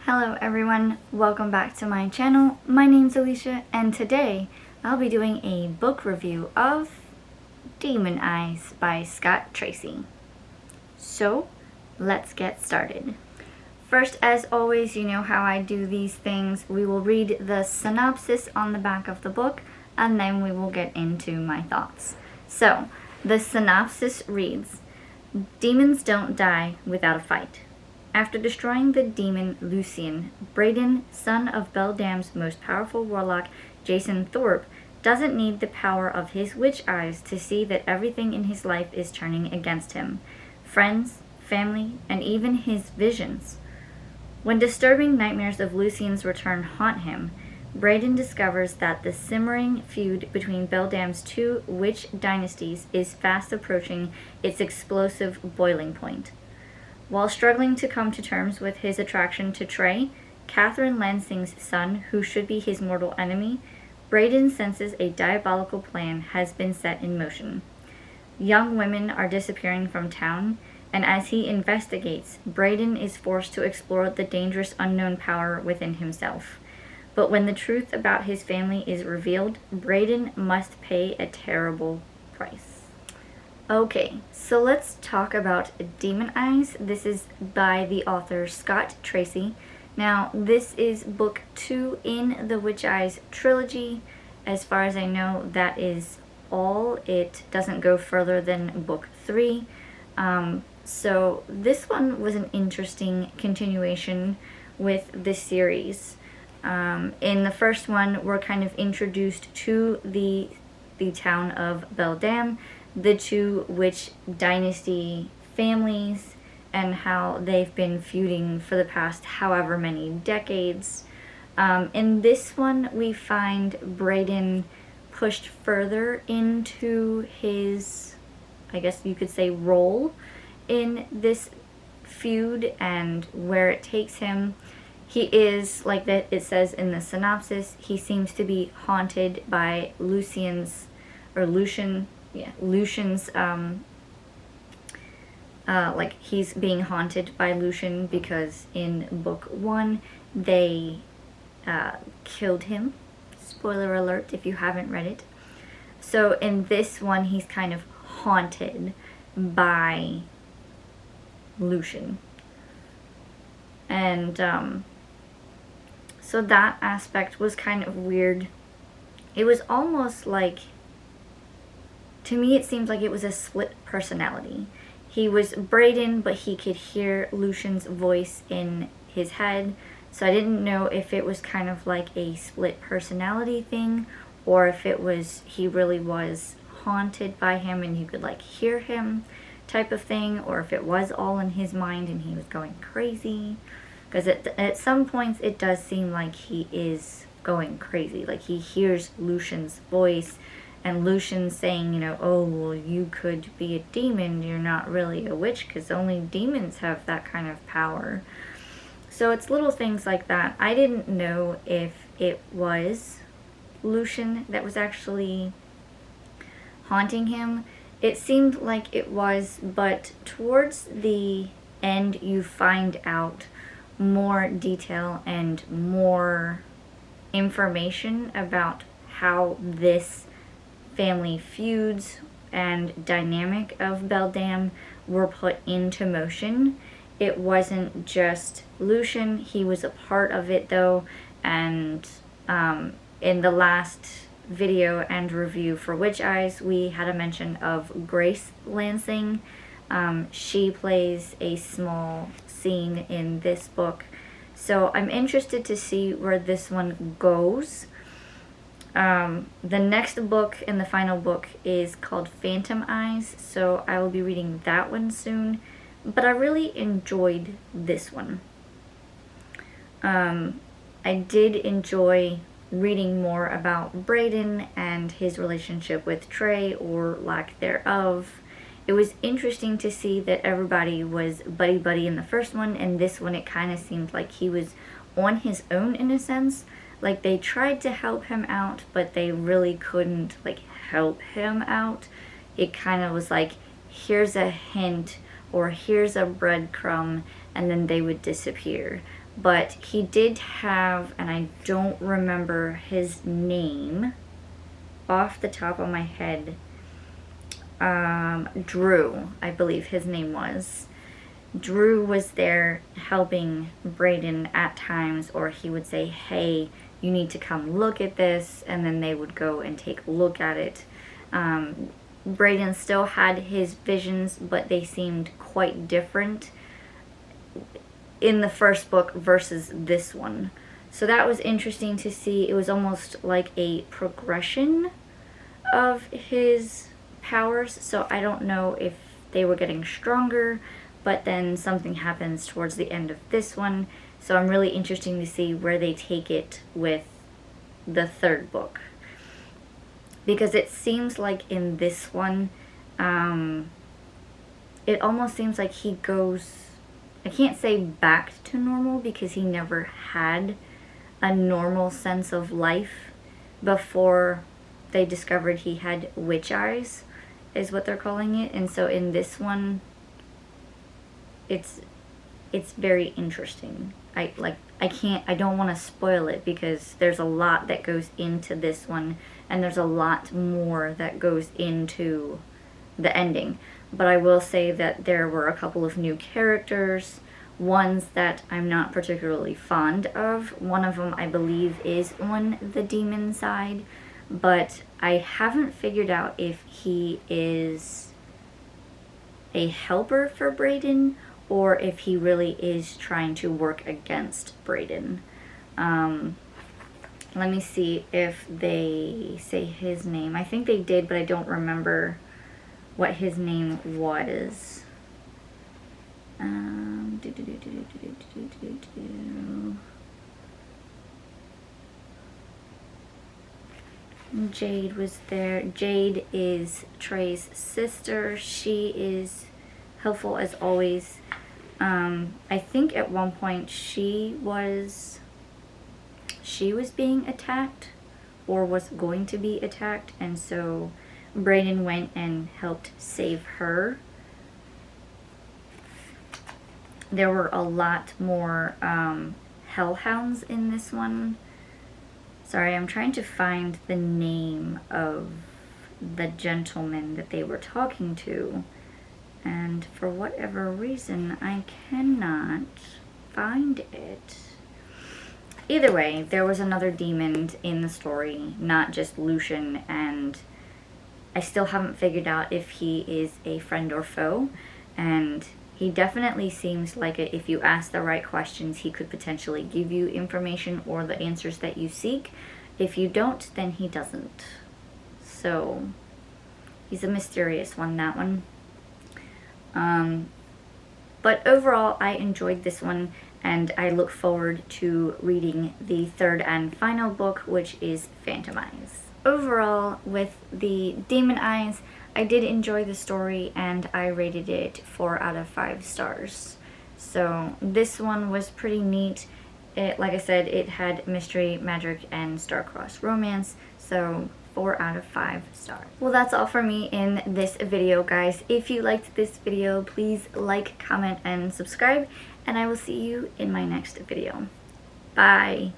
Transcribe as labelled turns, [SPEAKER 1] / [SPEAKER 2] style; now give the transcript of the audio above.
[SPEAKER 1] Hello everyone, welcome back to my channel. My name's Alisha and today I'll be doing a book review of Demon Eyes by Scott Tracey. So let's get started. First, as always, you know how I do these things. We will read the synopsis on the back of the book and then we will get into my thoughts. So the synopsis reads, demons don't die without a fight. After destroying the demon Lucian, Braden, son of Beldam's most powerful warlock, Jason Thorpe, doesn't need the power of his witch eyes to see that everything in his life is turning against him. Friends, family, and even his visions. When disturbing nightmares of Lucian's return haunt him, Braden discovers that the simmering feud between Beldam's two witch dynasties is fast approaching its explosive boiling point. While struggling to come to terms with his attraction to Trey, Catherine Lansing's son, who should be his mortal enemy, Braden senses a diabolical plan has been set in motion. Young women are disappearing from town, and as he investigates, Braden is forced to explore the dangerous unknown power within himself. But when the truth about his family is revealed, Braden must pay a terrible price. Okay, so let's talk about Demon Eyes. This is by the author Scott Tracey. Now, this is book 2 in the Witch Eyes trilogy. As far as I know, that is all. It doesn't go further than book 3. So this one was an interesting continuation with this series. In the first one, we're kind of introduced to the town of Beldam, the two witch dynasty families, and how they've been feuding for the past however many decades. In this one, we find Braden pushed further into his, I guess you could say, role in this feud and where it takes him. He is, like that it says in the synopsis, he seems to be haunted by Lucian's, like he's being haunted by Lucian because in book 1 they killed him. Spoiler alert if you haven't read it. So in this one he's kind of haunted by Lucian. And so that aspect was kind of weird. It was almost like, to me it seemed like it was a split personality. He was Braden, but he could hear Lucian's voice in his head. So I didn't know if it was kind of like a split personality thing, or if it was, he really was haunted by him and you could like hear him type of thing, or if it was all in his mind and he was going crazy. Because at some points it does seem like he is going crazy. Like he hears Lucian's voice and Lucian saying, you know, oh, well, you could be a demon. You're not really a witch because only demons have that kind of power. So it's little things like that. I didn't know if it was Lucian that was actually haunting him. It seemed like it was, but towards the end you find out more detail and more information about how this family feuds and dynamic of Beldam were put into motion. It wasn't just Lucian, he was a part of it though, and in the last video and review for Witch Eyes we had a mention of Grace Lansing. She plays a small scene in this book, so I'm interested to see where this one goes. The next book and the final book is called Phantom Eyes, so I will be reading that one soon, but I really enjoyed this one. I did enjoy reading more about Braden and his relationship with Trey, or lack thereof. It was interesting to see that everybody was buddy-buddy in the first one, and this one it kind of seemed like he was on his own in a sense. Like they tried to help him out, but they really couldn't like help him out. It kind of was like, here's a hint or here's a breadcrumb, and then they would disappear. but he did have, and I don't remember his name off the top of my head, Drew, I believe his name was. Drew was there helping Brayden at times, or he would say, hey, you need to come look at this, and then they would go and take a look at it. Brayden still had his visions, but they seemed quite different in the first book versus this one. So that was interesting to see. It was almost like a progression of his powers, so I don't know if they were getting stronger, but then something happens towards the end of this one, so I'm really interested to see where they take it with the third book, because it seems like in this one, it almost seems like he goes, I can't say back to normal because he never had a normal sense of life before they discovered he had witch eyes, is what they're calling it. And so in this one, it's very interesting. I don't want to spoil it because there's a lot that goes into this one, and there's a lot more that goes into the ending. But I will say that there were a couple of new characters, ones that I'm not particularly fond of. One of them, I believe, is on the demon side, but I haven't figured out if he is a helper for Brayden or if he really is trying to work against Brayden. Let me see if they say his name. I think they did, but I don't remember what his name was. Jade was there. Jade is Trey's sister. She is helpful as always. I think at one point she was being attacked or was going to be attacked, and so Brayden went and helped save her. There were a lot more hellhounds in this one. Sorry, I'm trying to find the name of the gentleman that they were talking to, and for whatever reason I cannot find it. Either way, there was another demon in the story, not just Lucian, and I still haven't figured out if he is a friend or foe, and he definitely seems like if you ask the right questions, he could potentially give you information or the answers that you seek. If you don't, then he doesn't. So, he's a mysterious one, that one. But overall, I enjoyed this one, and I look forward to reading the third and final book, which is Phantom Eyes. Overall, with the Demon Eyes, I did enjoy the story, and I rated it 4 out of 5 stars. So this one was pretty neat. Like I said, it had mystery, magic, and star-crossed romance, so 4 out of 5 stars. Well, that's all for me in this video, guys. If you liked this video, please like, comment, and subscribe, and I will see you in my next video. Bye!